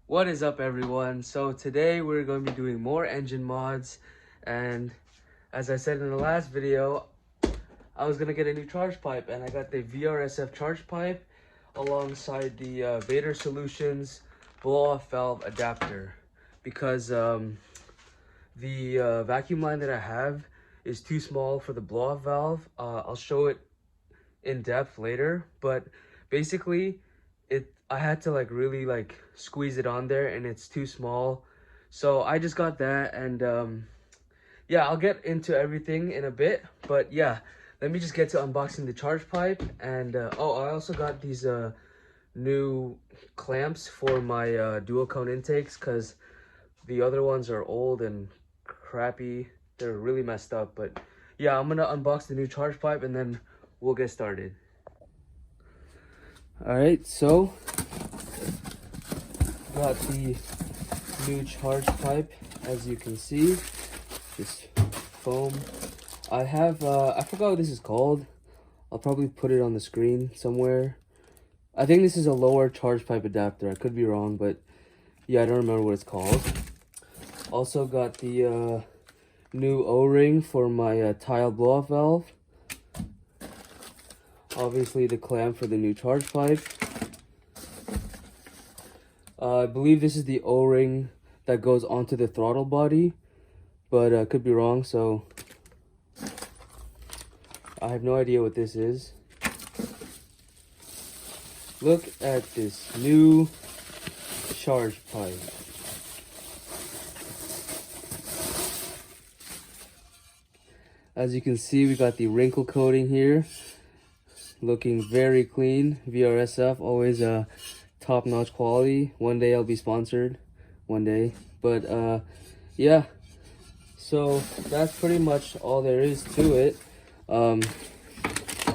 What is up, everyone? So today we're going to be doing more engine mods, and as I said in the last video, I was going to get a new charge pipe, and I got the VRSF charge pipe alongside the Vader Solutions blow-off valve adapter, because the vacuum line that I have is too small for the blow-off valve. I'll show it in depth later, but basically I had to really squeeze it on there, and it's too small. So I just got that, and yeah, I'll get into everything in a bit, but yeah, let me just get to unboxing the charge pipe. And oh, I also got these new clamps for my dual cone intakes, because the other ones are old and crappy. They're really messed up. But yeah, I'm gonna unbox the new charge pipe and then we'll get started. All right, so got the new charge pipe, as you can see, just foam. I have I forgot what this is called. I'll probably put it on the screen somewhere. I think this is a lower charge pipe adapter. I could be wrong, but yeah, I don't remember what it's called. Also got the new O-ring for my TIAL blow-off valve. Obviously the clamp for the new charge pipe. I believe this is the O-ring that goes onto the throttle body, but I could be wrong, so I have no idea what this is. Look at this new charge pipe. As you can see, we got the wrinkle coating here, looking very clean. VRSF, always top-notch quality. One day I'll be sponsored, one day. But yeah, so that's pretty much all there is to it.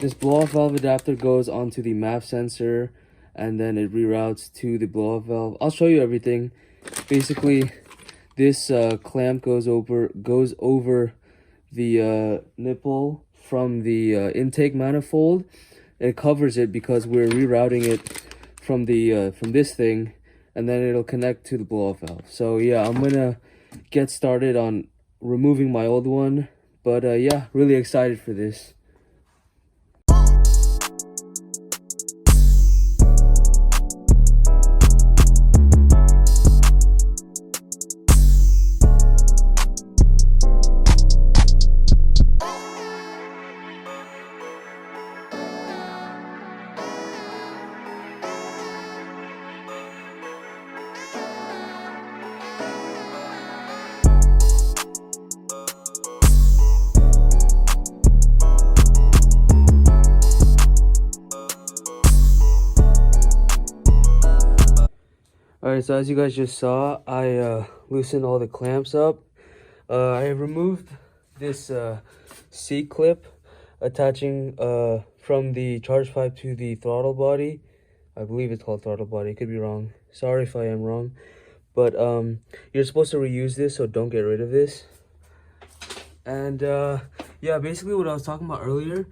This blow-off valve adapter goes onto the MAF sensor, and then it reroutes to the blow-off valve. I'll show you everything. Basically, this clamp goes over the nipple from the intake manifold. It covers it because we're rerouting it from the from this thing, and then it'll connect to the blow-off valve. So yeah, I'm gonna get started on removing my old one, but yeah, really excited for this. Alright, so as you guys just saw, I loosened all the clamps up. I removed this C-clip attaching from the charge pipe to the throttle body. I believe it's called throttle body, could be wrong. Sorry if I am wrong. But you're supposed to reuse this, so don't get rid of this. And yeah, basically what I was talking about earlier,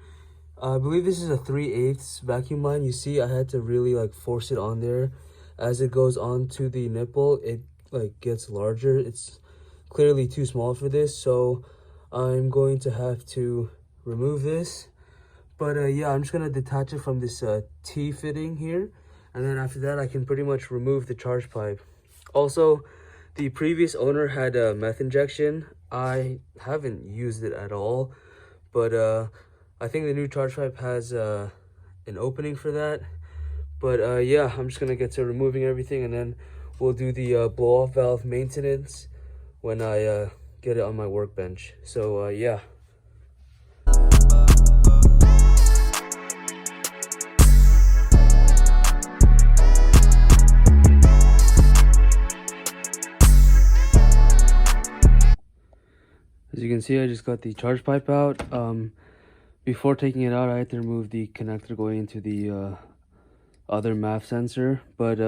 I believe this is a 3/8 vacuum line. You see, I had to really force it on there. As it goes onto the nipple, it gets larger. It's clearly too small for this, so I'm going to have to remove this. But yeah, I'm just gonna detach it from this T fitting here, and then after that I can pretty much remove the charge pipe. Also, the previous owner had a meth injection. I haven't used it at all, but I think the new charge pipe has an opening for that. But yeah, I'm just gonna get to removing everything, and then we'll do the blow-off valve maintenance when I get it on my workbench. So yeah. As you can see, I just got the charge pipe out. Before taking it out, I had to remove the connector going into the other MAF sensor. But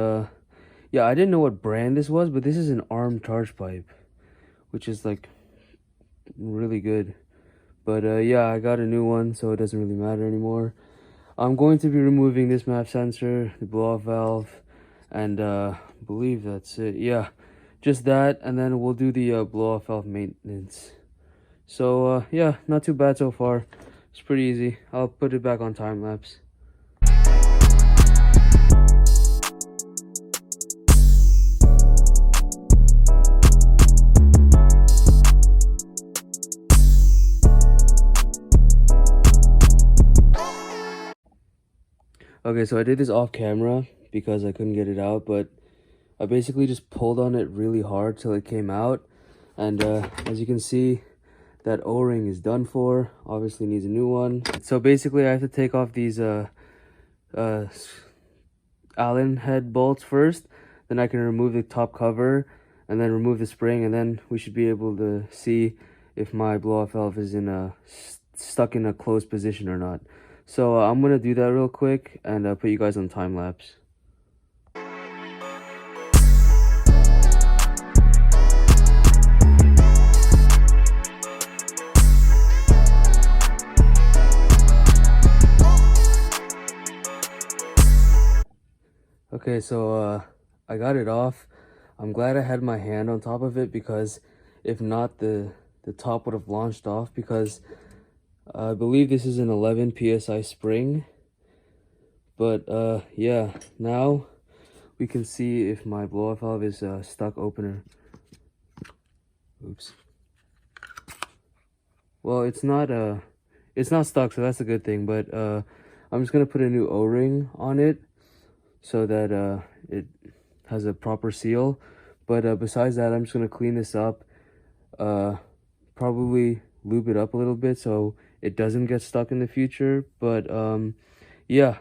yeah, I didn't know what brand this was, but this is an ARM charge pipe, which is really good. But yeah, I got a new one, so it doesn't really matter anymore. I'm going to be removing this MAF sensor, the blow-off valve, and believe that's it. Yeah, just that, and then we'll do the blow off valve maintenance. So yeah, not too bad so far. It's pretty easy. I'll put it back on time lapse. Okay, so I did this off camera because I couldn't get it out, but I basically just pulled on it really hard till it came out. And as you can see, that O-ring is done for. Obviously needs a new one. So basically I have to take off these Allen head bolts first. Then I can remove the top cover and then remove the spring, and then we should be able to see if my blow-off valve is stuck in a closed position or not. So I'm gonna do that real quick and put you guys on time lapse. Okay, so I got it off. I'm glad I had my hand on top of it, because if not, the top would have launched off, because I believe this is an 11 psi spring. But yeah, now we can see if my blow-off valve is stuck opener. Oops. Well, it's not stuck, so that's a good thing. But I'm just gonna put a new O-ring on it so that it has a proper seal. But besides that, I'm just gonna clean this up, probably lube it up a little bit so it doesn't get stuck in the future. But yeah,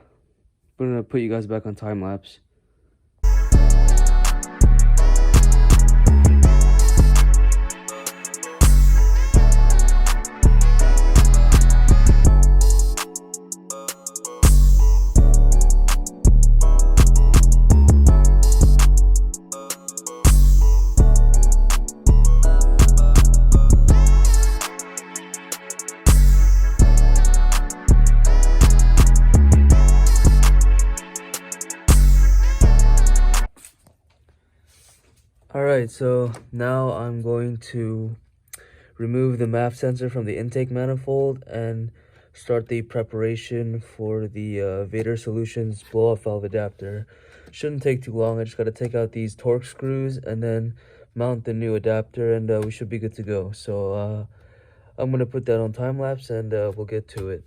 I'm gonna put you guys back on time lapse. Alright, so now I'm going to remove the MAF sensor from the intake manifold and start the preparation for the Vader Solutions blow-off valve adapter. Shouldn't take too long. I just got to take out these torque screws and then mount the new adapter, and we should be good to go. So I'm going to put that on time lapse, and we'll get to it.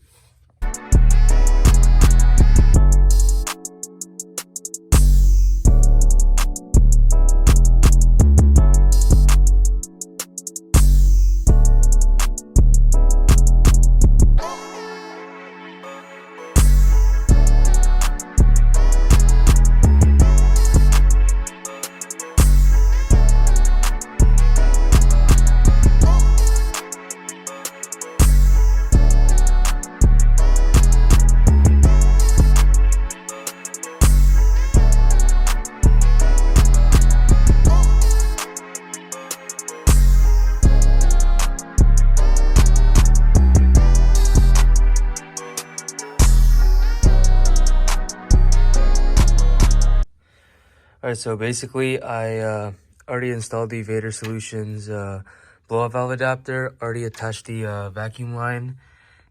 Alright, so basically I already installed the Vader Solutions blow-off valve adapter, already attached the vacuum line,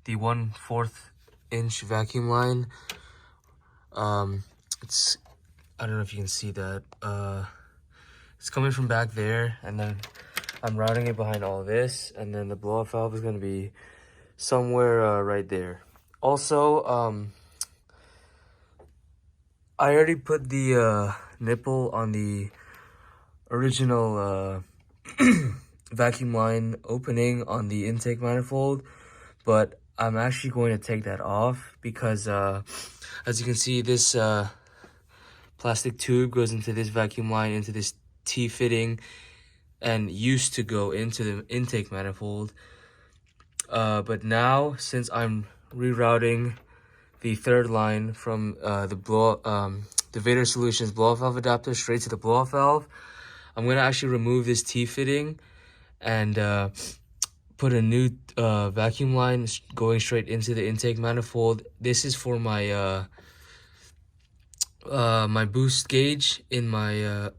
the 1/4 inch vacuum line. It's, I don't know if you can see that, it's coming from back there, and then I'm routing it behind all this, and then the blow-off valve is going to be somewhere right there. Also, I already put the nipple on the original vacuum line opening on the intake manifold, but I'm actually going to take that off because as you can see, this plastic tube goes into this vacuum line, into this T-fitting, and used to go into the intake manifold. But now, since I'm rerouting the third line from the Vader Solutions blow-off valve adapter straight to the blow-off valve, I'm going to actually remove this T-fitting and put a new vacuum line going straight into the intake manifold. This is for my my boost gauge in my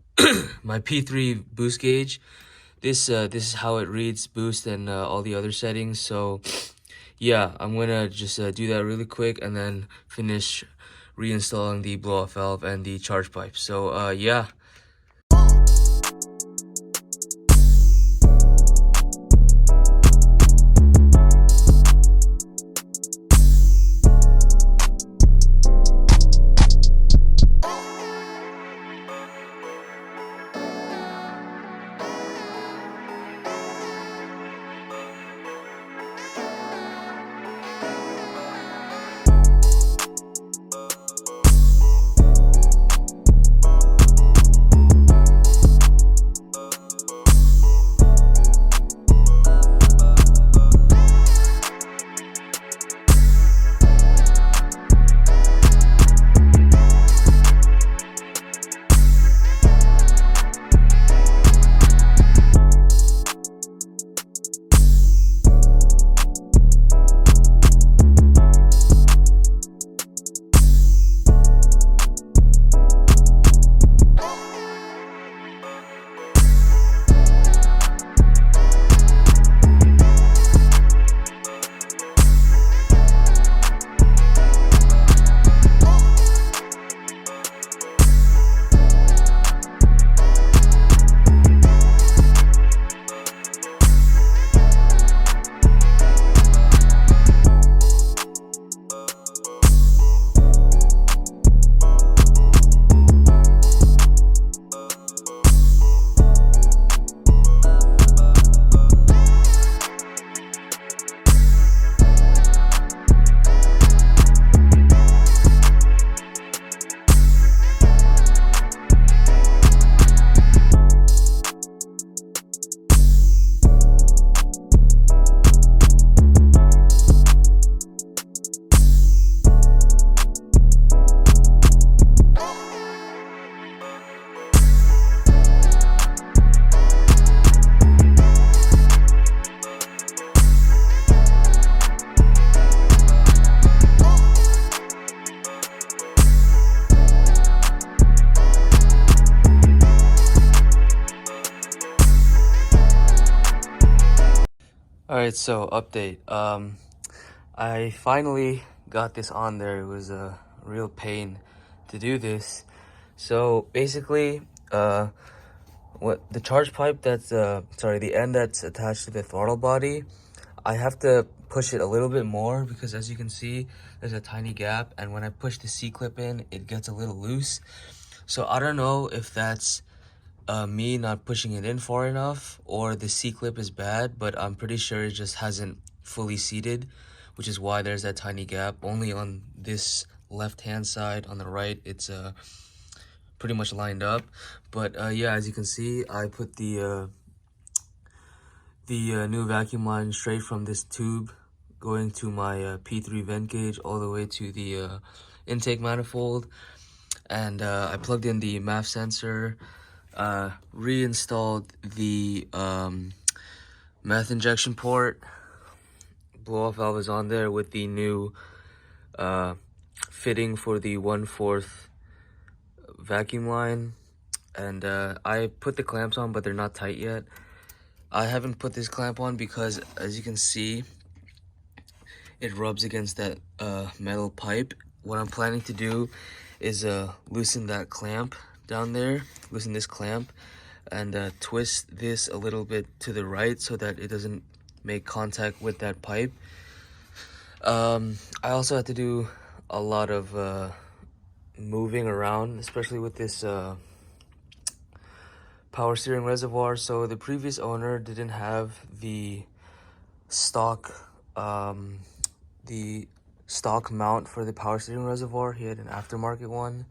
my P3 boost gauge. This is how it reads boost and all the other settings. So yeah, I'm gonna just do that really quick and then finish reinstalling the blow off valve and the charge pipe. So yeah. Alright, so update. I finally got this on there. It was a real pain to do this. So basically, what the charge pipe that's the end that's attached to the throttle body, I have to push it a little bit more because as you can see, there's a tiny gap, and when I push the C-clip in, it gets a little loose. So I don't know if that's me not pushing it in far enough or the C-clip is bad, but I'm pretty sure it just hasn't fully seated, which is why there's that tiny gap. Only on this left-hand side. On the right, it's pretty much lined up. But yeah, as you can see, I put the new vacuum line straight from this tube going to my P3 vent gauge all the way to the intake manifold, and I plugged in the MAF sensor, reinstalled the meth injection port. Blow off valve is on there with the new fitting for the 1/4 vacuum line, and I put the clamps on, but they're not tight yet. I haven't put this clamp on because, as you can see, it rubs against that metal pipe. What I'm planning to do is loosen that clamp down there, loosen this clamp, and twist this a little bit to the right so that it doesn't make contact with that pipe. I also had to do a lot of moving around, especially with this power steering reservoir. So the previous owner didn't have the stock mount for the power steering reservoir. He had an aftermarket one,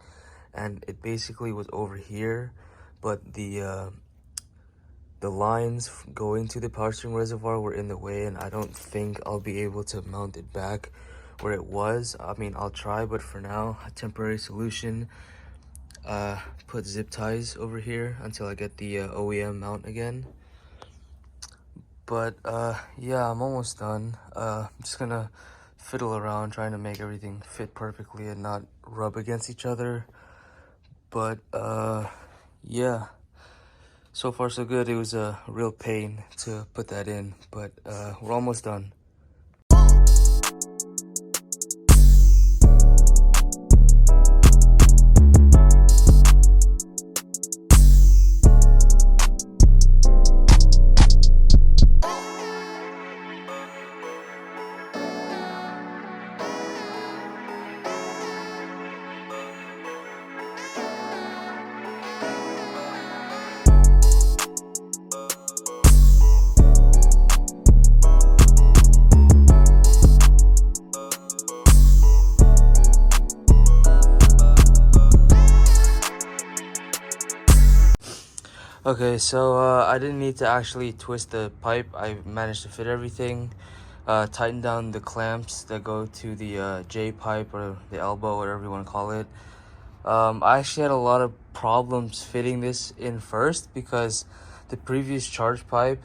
and it basically was over here, but the lines going to the power steering reservoir were in the way, and I don't think I'll be able to mount it back where it was. I mean, I'll try, but for now, a temporary solution, put zip ties over here until I get the OEM mount again. But yeah, I'm almost done. I'm just gonna fiddle around trying to make everything fit perfectly and not rub against each other. But yeah, so far so good. It was a real pain to put that in, but we're almost done. Okay, so I didn't need to actually twist the pipe. I managed to fit everything, tighten down the clamps that go to the J pipe or the elbow, whatever you want to call it. I actually had a lot of problems fitting this in first because the previous charge pipe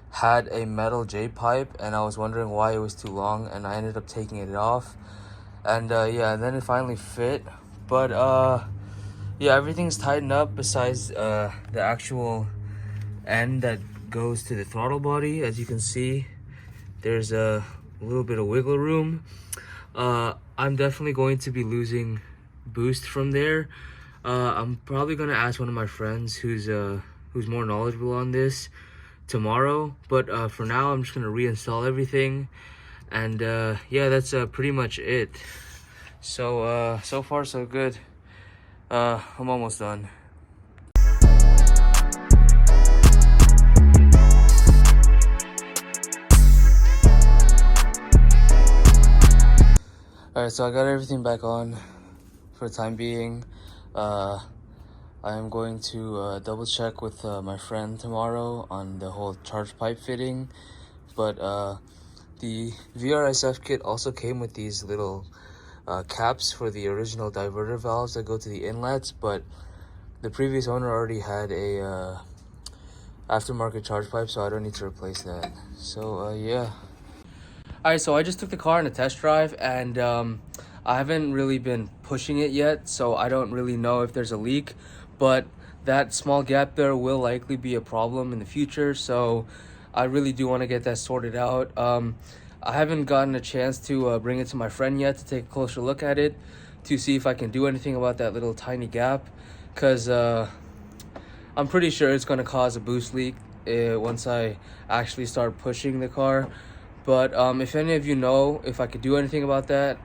had a metal J pipe, and I was wondering why it was too long, and I ended up taking it off. And yeah, and then it finally fit. But yeah, everything's tightened up besides the actual end that goes to the throttle body. As you can see, there's a little bit of wiggle room. I'm definitely going to be losing boost from there. I'm probably gonna ask one of my friends who's more knowledgeable on this tomorrow, but for now I'm just gonna reinstall everything. And yeah, that's pretty much it. So so far so good. I'm almost done. Alright, so I got everything back on for the time being. I am going to double check with my friend tomorrow on the whole charge pipe fitting. But the VRSF kit also came with these little caps for the original diverter valves that go to the inlets, but the previous owner already had a aftermarket charge pipe, so I don't need to replace that. So yeah. Alright, so I just took the car on a test drive, and I haven't really been pushing it yet, so I don't really know if there's a leak, but that small gap there will likely be a problem in the future, so I really do want to get that sorted out. I haven't gotten a chance to bring it to my friend yet to take a closer look at it to see if I can do anything about that little tiny gap, because I'm pretty sure it's going to cause a boost leak once I actually start pushing the car. But if any of you know if I could do anything about that,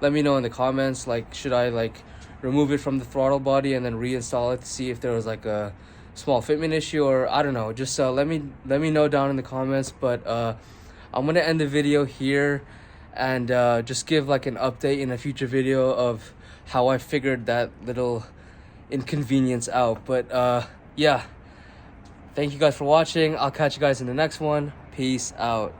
let me know in the comments. Like, should I like remove it from the throttle body and then reinstall it to see if there was like a small fitment issue, or I don't know. Just let me know down in the comments. But I'm gonna end the video here and just give like an update in a future video of how I figured that little inconvenience out. But yeah, thank you guys for watching. I'll catch you guys in the next one. Peace out.